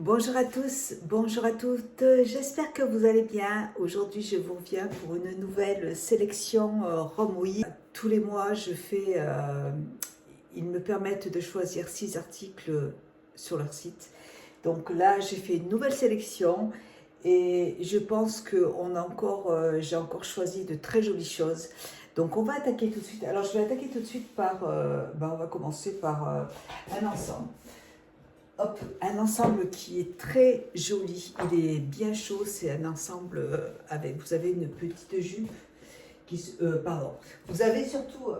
Bonjour à tous, bonjour à toutes, j'espère que vous allez bien. Aujourd'hui je vous reviens pour une nouvelle sélection Romwe. Tous les mois ils me permettent de choisir 6 articles sur leur site. Donc là j'ai fait une nouvelle sélection et je pense que j'ai encore choisi de très jolies choses. Donc on va attaquer tout de suite. Alors je vais attaquer tout de suite on va commencer par un ensemble. Hop, un ensemble qui est très joli, il est bien chaud, c'est un ensemble vous avez une petite jupe, vous avez surtout,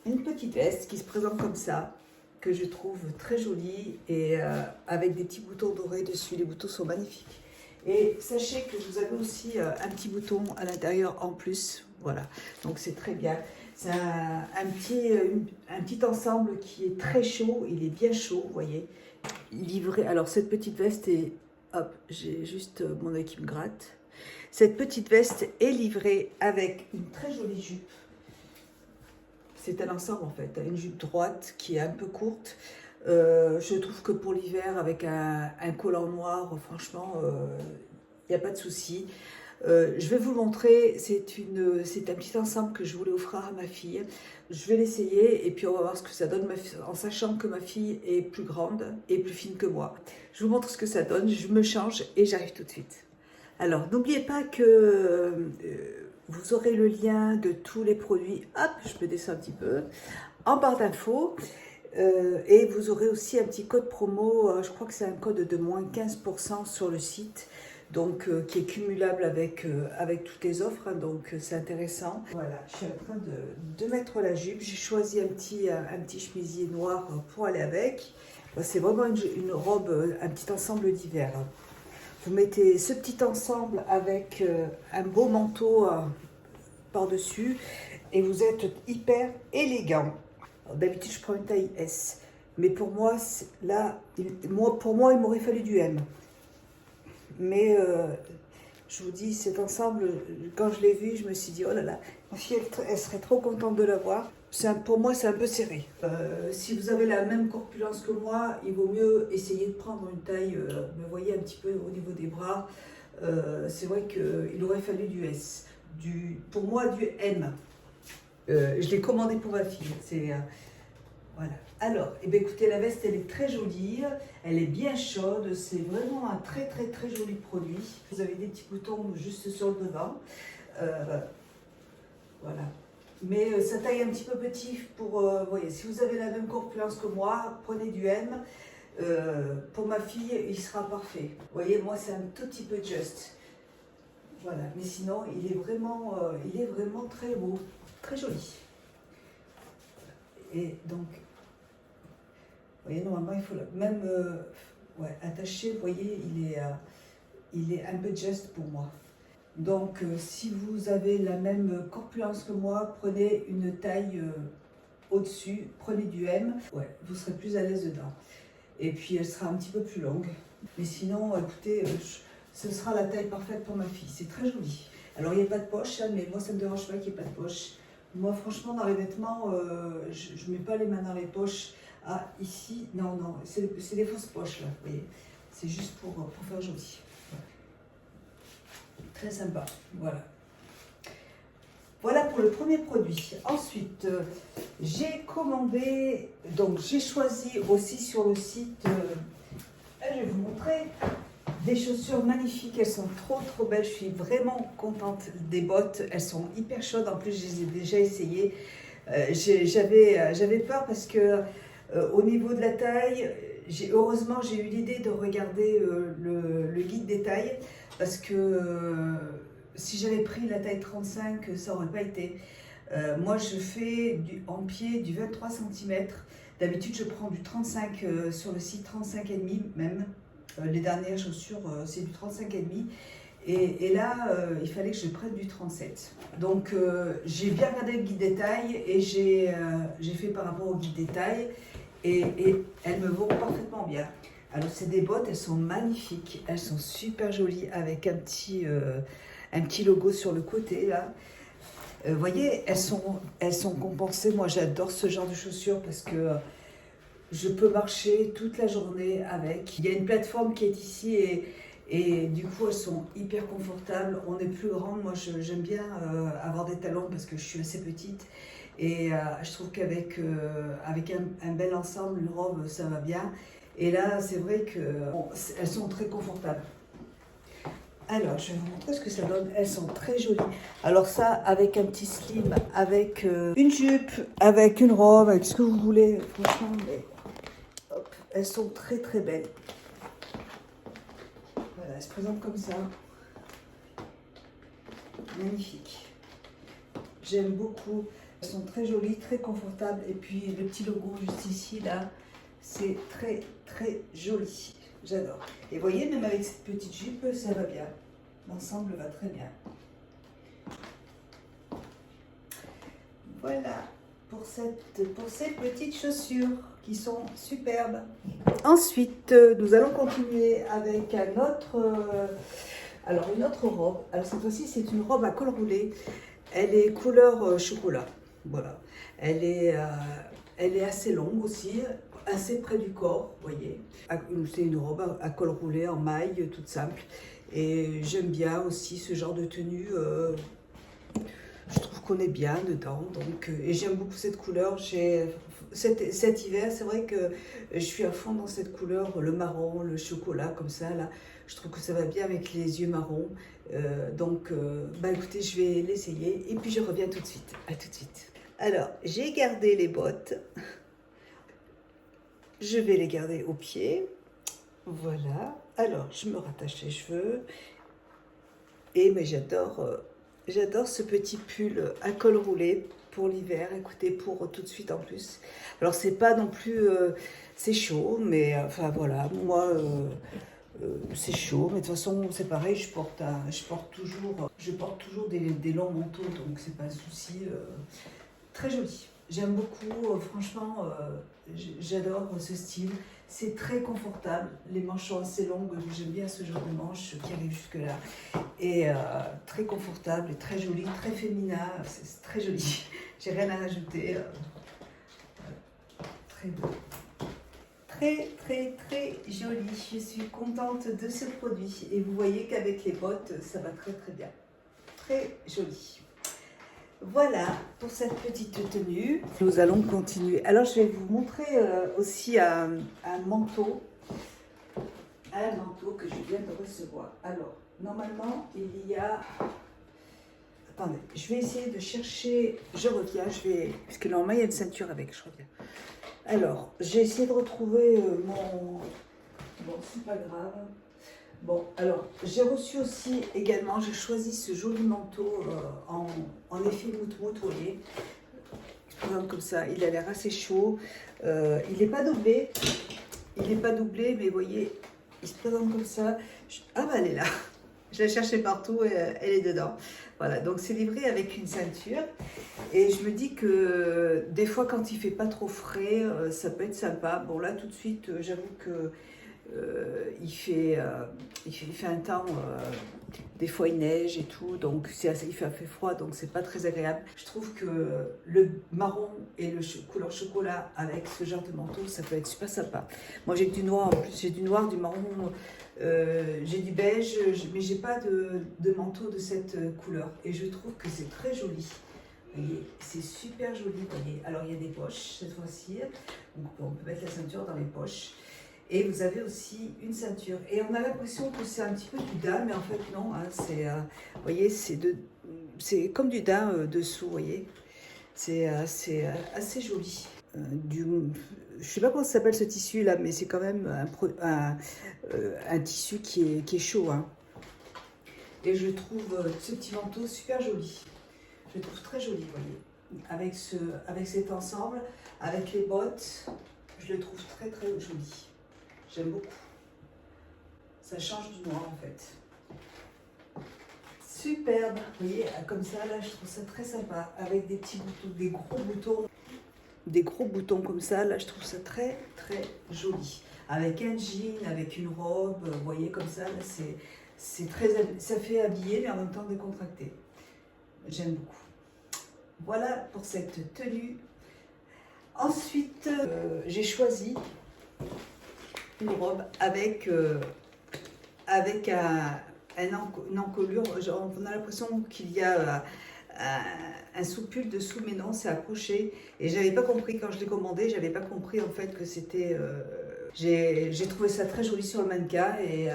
une petite veste qui se présente comme ça, que je trouve très jolie et avec des petits boutons dorés dessus, les boutons sont magnifiques. Et sachez que vous avez aussi un petit bouton à l'intérieur en plus, voilà, donc c'est très bien. C'est un petit ensemble qui est très chaud, il est bien chaud, vous voyez. Livré, alors cette petite veste est, hop, j'ai juste mon œil qui me gratte. Cette petite veste est livrée avec une très jolie jupe. C'est un ensemble en fait, une jupe droite qui est un peu courte. Je trouve que pour l'hiver, avec un collant noir, franchement, il n'y a pas de souci. Je vais vous le montrer, c'est un petit ensemble que je voulais offrir à ma fille. Je vais l'essayer et puis on va voir ce que ça donne, en sachant que ma fille est plus grande et plus fine que moi. Je vous montre ce que ça donne, je me change et j'arrive tout de suite. Alors, n'oubliez pas que vous aurez le lien de tous les produits, hop, je peux descendre un petit peu, en barre d'infos. Et vous aurez aussi un petit code promo, je crois que c'est un code de moins 15% sur le site, donc qui est cumulable avec toutes les offres, hein, donc c'est intéressant. Voilà, je suis en train de mettre la jupe, j'ai choisi un petit chemisier noir pour aller avec. C'est vraiment une robe, un petit ensemble d'hiver. Vous mettez ce petit ensemble avec un beau manteau par-dessus et vous êtes hyper élégant. D'habitude, je prends une taille S. Mais pour moi, pour moi, il m'aurait fallu du M. Mais je vous dis, cet ensemble, quand je l'ai vu, je me suis dit, oh là là, ma fille, elle serait trop contente de l'avoir. Pour moi, c'est un peu serré. Si vous avez la même corpulence que moi, il vaut mieux essayer de prendre une taille, me voyez un petit peu au niveau des bras. C'est vrai qu'il aurait fallu du S. Pour moi, du M. Je l'ai commandé pour ma fille. Voilà. Alors, écoutez, la veste, elle est très jolie. Elle est bien chaude. C'est vraiment un très, très, très joli produit. Vous avez des petits boutons juste sur le devant. Voilà. Mais ça taille un petit peu petit pour... voyez, si vous avez la même corpulence que moi, prenez du M. Pour ma fille, il sera parfait. Vous voyez, moi, c'est un tout petit peu juste. Voilà. Mais sinon, il est vraiment très beau. Très joli. Et donc, vous voyez, normalement, il faut même attacher, vous voyez, il est un peu juste pour moi. Donc, si vous avez la même corpulence que moi, prenez une taille au-dessus, prenez du M, vous serez plus à l'aise dedans. Et puis, elle sera un petit peu plus longue. Mais sinon, écoutez, ce sera la taille parfaite pour ma fille. C'est très joli. Alors, il n'y a pas de poche, hein, mais moi, ça ne me dérange pas qu'il n'y ait pas de poche. Moi, franchement, dans les vêtements, je ne mets pas les mains dans les poches. Ah, ici, non, c'est des fausses poches, là, vous voyez. C'est juste pour faire joli. Ouais. Très sympa, voilà. Voilà pour le premier produit. Ensuite, j'ai commandé, donc j'ai choisi aussi sur le site, je vais vous montrer, des chaussures magnifiques, elles sont trop belles, je suis vraiment contente des bottes, elles sont hyper chaudes, en plus je les ai déjà essayées. J'avais peur parce que au niveau de la taille, heureusement j'ai eu l'idée de regarder le guide des tailles, parce que si j'avais pris la taille 35, ça n'aurait pas été. Moi je fais en pied du 23 cm, d'habitude je prends du 35 sur le site, 35,5 même. Les dernières chaussures, c'est du 35,5. Et là, il fallait que je prenne du 37. Donc, j'ai bien regardé le guide des tailles et j'ai fait par rapport au guide des tailles. Et elles me vont parfaitement bien. Alors, c'est des bottes, elles sont magnifiques. Elles sont super jolies avec un petit logo sur le côté, là. Vous voyez, elles sont compensées. Moi, j'adore ce genre de chaussures parce que je peux marcher toute la journée avec. Il y a une plateforme qui est ici et du coup elles sont hyper confortables. On est plus grande, moi j'aime bien avoir des talons parce que je suis assez petite. Et je trouve qu'avec avec un bel ensemble, une robe, ça va bien. Et là, c'est vrai qu'elles sont très confortables. Alors, je vais vous montrer ce que ça donne. Elles sont très jolies. Alors ça, avec un petit slim, avec une jupe, avec une robe, avec ce que vous voulez. Franchement, mais, hop, elles sont très très belles. Voilà, elles se présentent comme ça. Magnifique. J'aime beaucoup. Elles sont très jolies, très confortables. Et puis le petit logo juste ici, là, c'est très très joli. J'adore. Et vous voyez, même avec cette petite jupe, ça va bien. L'ensemble va très bien. Voilà pour ces petites chaussures qui sont superbes. Ensuite, nous allons continuer avec un autre, une autre robe. Alors cette fois-ci, c'est une robe à col roulé. Elle est couleur chocolat. Voilà. Elle est assez longue aussi, assez près du corps, vous voyez. C'est une robe à col roulé en maille, toute simple. Et j'aime bien aussi ce genre de tenue. Je trouve qu'on est bien dedans. Donc, et j'aime beaucoup cette couleur. Cet hiver, c'est vrai que je suis à fond dans cette couleur, le marron, le chocolat, comme ça. Là, je trouve que ça va bien avec les yeux marrons. Écoutez, je vais l'essayer. Et puis, je reviens tout de suite. À tout de suite. Alors, j'ai gardé les bottes. Je vais les garder au pied. Voilà. Alors, je me rattache les cheveux. Mais j'adore ce petit pull à col roulé pour l'hiver. Écoutez, pour tout de suite en plus. Alors, c'est pas non plus... c'est chaud, mais enfin voilà. Moi, c'est chaud. Mais de toute façon, c'est pareil. Je porte toujours des longs manteaux, donc c'est pas un souci. Très joli. J'aime beaucoup, franchement, j'adore ce style. C'est très confortable. Les manches sont assez longues, donc j'aime bien ce genre de manches qui arrivent jusque-là. Et très confortable et très joli, très féminin. C'est très joli. J'ai rien à rajouter. Très beau. Très, très, très joli. Je suis contente de ce produit. Et vous voyez qu'avec les bottes, ça va très, très bien. Très joli. Voilà pour cette petite tenue. Nous allons continuer. Alors, je vais vous montrer aussi un manteau. Un manteau que je viens de recevoir. Alors, normalement, il y a... Attendez, je vais essayer de chercher... Je reviens, parce que normalement, il y a une ceinture avec, je reviens. Alors, j'ai essayé de retrouver mon... Bon, c'est pas grave. Bon, alors, j'ai reçu aussi également, j'ai choisi ce joli manteau en effet mout-mout, vous voyez. Comme ça, il a l'air assez chaud. Il n'est pas doublé. Mais vous voyez, il se présente comme ça. Ah bah elle est là. Je la cherchais partout et elle est dedans. Voilà, donc c'est livré avec une ceinture. Et je me dis que des fois, quand il fait pas trop frais, ça peut être sympa. Bon là, tout de suite, j'avoue que il fait un temps, des fois il neige et tout, donc il fait froid, donc c'est pas très agréable. Je trouve que le marron et le couleur chocolat avec ce genre de manteau, ça peut être super sympa. Moi j'ai du noir, en plus j'ai du noir, du marron, j'ai du beige, mais j'ai pas de manteau de cette couleur. Et je trouve que c'est très joli. Vous voyez, c'est super joli, vous voyez. Alors il y a des poches cette fois-ci, donc on peut mettre la ceinture dans les poches. Et vous avez aussi une ceinture. Et on a l'impression que c'est un petit peu du daim, mais en fait non. Hein, vous voyez, c'est comme du daim dessous, vous voyez. C'est assez joli. Je ne sais pas comment ça s'appelle ce tissu là, mais c'est quand même un tissu qui est chaud. Hein. Et je trouve ce petit manteau super joli. Je le trouve très joli, vous voyez. Avec cet ensemble, avec les bottes, je le trouve très très joli. J'aime beaucoup. Ça change du noir en fait. Superbe. Vous voyez, comme ça, là, je trouve ça très sympa. Avec des petits boutons, des gros boutons. Des gros boutons comme ça, là, je trouve ça très, très joli. Avec un jean, avec une robe, vous voyez, comme ça, là, ça fait habiller, mais en même temps décontracté. J'aime beaucoup. Voilà pour cette tenue Ensuite, j'ai choisi une robe avec, une encolure. Genre, on a l'impression qu'il y a un soupul dessous, mais non, c'est accroché. Et j'avais pas compris quand je l'ai commandé, j'avais pas compris en fait que c'était. J'ai trouvé ça très joli sur le mannequin et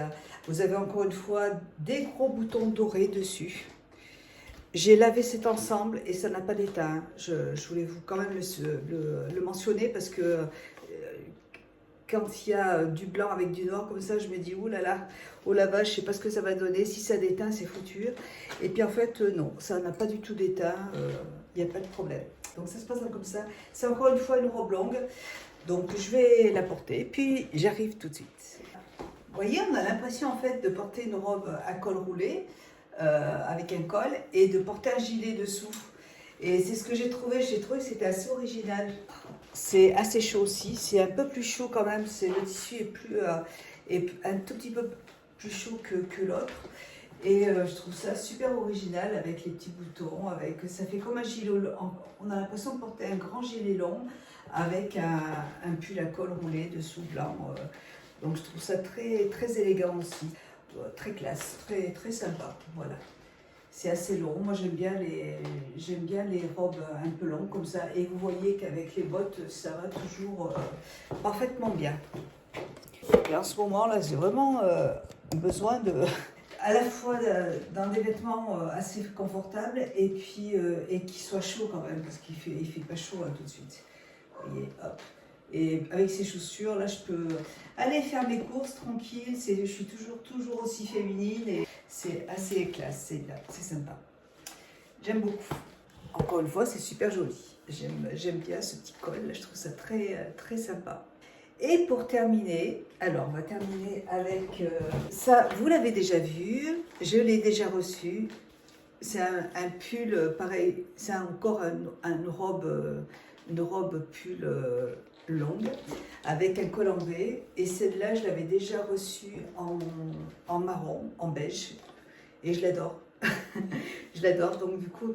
vous avez encore une fois des gros boutons dorés dessus. J'ai lavé cet ensemble et ça n'a pas d'étain. Je voulais vous quand même le mentionner parce que quand il y a du blanc avec du noir comme ça, je me dis ouh là là, au lavage, je sais pas ce que ça va donner. Si ça déteint, c'est foutu. Et puis en fait, non, ça n'a pas du tout d'étain. Il n'y a pas de problème. Donc ça se passe comme ça. C'est encore une fois une robe longue. Donc je vais la porter. Puis j'arrive tout de suite. Vous voyez, on a l'impression en fait de porter une robe à col roulé avec un col et de porter un gilet dessous. Et c'est ce que j'ai trouvé que c'était assez original. C'est assez chaud aussi, c'est un peu plus chaud quand même, le tissu est un tout petit peu plus chaud que l'autre. Et je trouve ça super original avec les petits boutons, ça fait comme un gilet, on a l'impression de porter un grand gilet long avec un pull à col roulé dessous blanc. Donc je trouve ça très, très élégant aussi, très classe, très, très sympa, voilà. C'est assez long. Moi, j'aime bien les robes un peu longues comme ça. Et vous voyez qu'avec les bottes, ça va toujours parfaitement bien. Et en ce moment, là, j'ai vraiment besoin à la fois dans des vêtements assez confortables et puis et qui soient chauds quand même, parce qu'il fait pas chaud là tout de suite. Vous voyez, hop. Et avec ces chaussures, là, je peux aller faire mes courses tranquille. Je suis toujours aussi féminine et c'est assez classe, c'est sympa. J'aime beaucoup. Encore une fois, c'est super joli. J'aime bien ce petit col, là, je trouve ça très, très sympa. Et pour terminer, alors on va terminer avec ça, vous l'avez déjà vu, je l'ai déjà reçu. C'est un pull pareil, c'est encore une robe pull longue avec un col en V. Et celle-là, je l'avais déjà reçue en marron, en beige. Et je l'adore. Je l'adore. Donc du coup,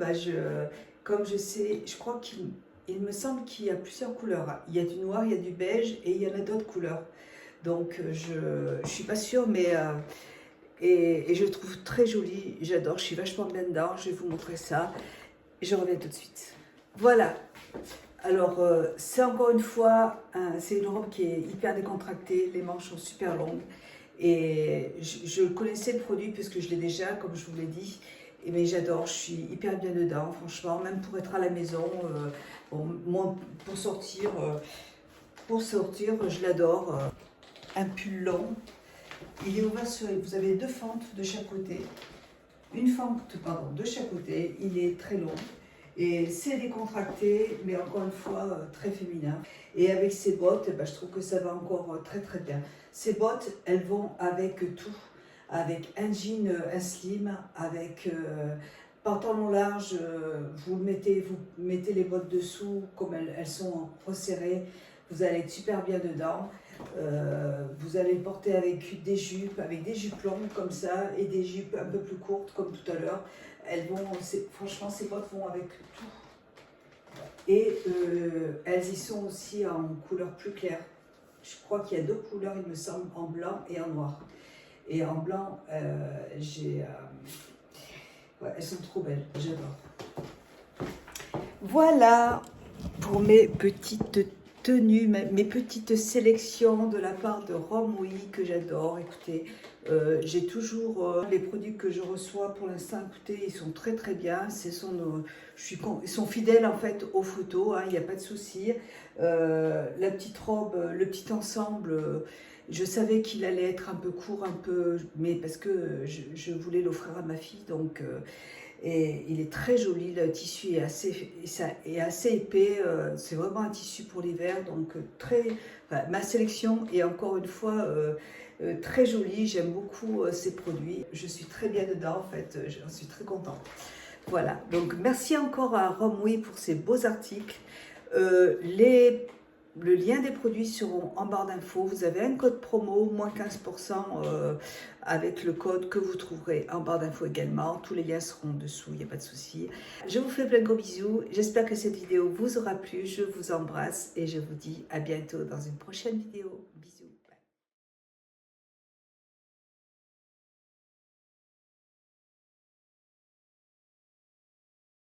comme je sais, je crois qu'il me semble qu'il y a plusieurs couleurs. Il y a du noir, il y a du beige et il y en a d'autres couleurs. Donc je ne suis pas sûre, mais... Et je le trouve très joli, j'adore, je suis vachement bien dedans, je vais vous montrer ça. Et je reviens tout de suite. Voilà. Alors, c'est encore une fois, c'est une robe qui est hyper décontractée, les manches sont super longues. Et je connaissais le produit puisque je l'ai déjà, comme je vous l'ai dit. Mais j'adore, je suis hyper bien dedans, franchement, même pour être à la maison, moi, pour sortir, je l'adore. Un pull long. Il est ouvert vous avez deux fentes de chaque côté. Une fente, pardon, de chaque côté. Il est très long. Et c'est décontracté, mais encore une fois, très féminin. Et avec ces bottes, je trouve que ça va encore très très bien. Ces bottes, elles vont avec tout. Avec un jean, un slim, avec pantalon large, vous mettez les bottes dessous, comme elles sont resserrées. Vous allez être super bien dedans. Vous allez le porter avec des jupes longues comme ça et des jupes un peu plus courtes comme tout à l'heure. Franchement, ces bottes vont avec tout. Et elles y sont aussi en couleur plus claire. Je crois qu'il y a deux couleurs, il me semble, en blanc et en noir. Et en blanc, elles sont trop belles, j'adore. Voilà pour mes petites tenues, mes petites sélections de la part de Romwe que j'adore. Écoutez, j'ai toujours les produits que je reçois pour l'instant. Écoutez, ils sont très très bien. Ils sont fidèles en fait aux photos. Il n'y a pas de souci. La petite robe, le petit ensemble. Je savais qu'il allait être un peu court, mais parce que je voulais l'offrir à ma fille, donc et il est très joli. Le tissu est assez épais. C'est vraiment un tissu pour l'hiver, donc ma sélection est encore une fois très jolie. J'aime beaucoup ces produits. Je suis très bien dedans, en fait. J'en suis très contente. Voilà. Donc merci encore à Romwe pour ces beaux articles. Les Le lien des produits seront en barre d'infos. Vous avez un code promo, moins 15% avec le code que vous trouverez en barre d'infos également. Tous les liens seront dessous, il n'y a pas de souci. Je vous fais plein de gros bisous. J'espère que cette vidéo vous aura plu. Je vous embrasse et je vous dis à bientôt dans une prochaine vidéo. Bisous.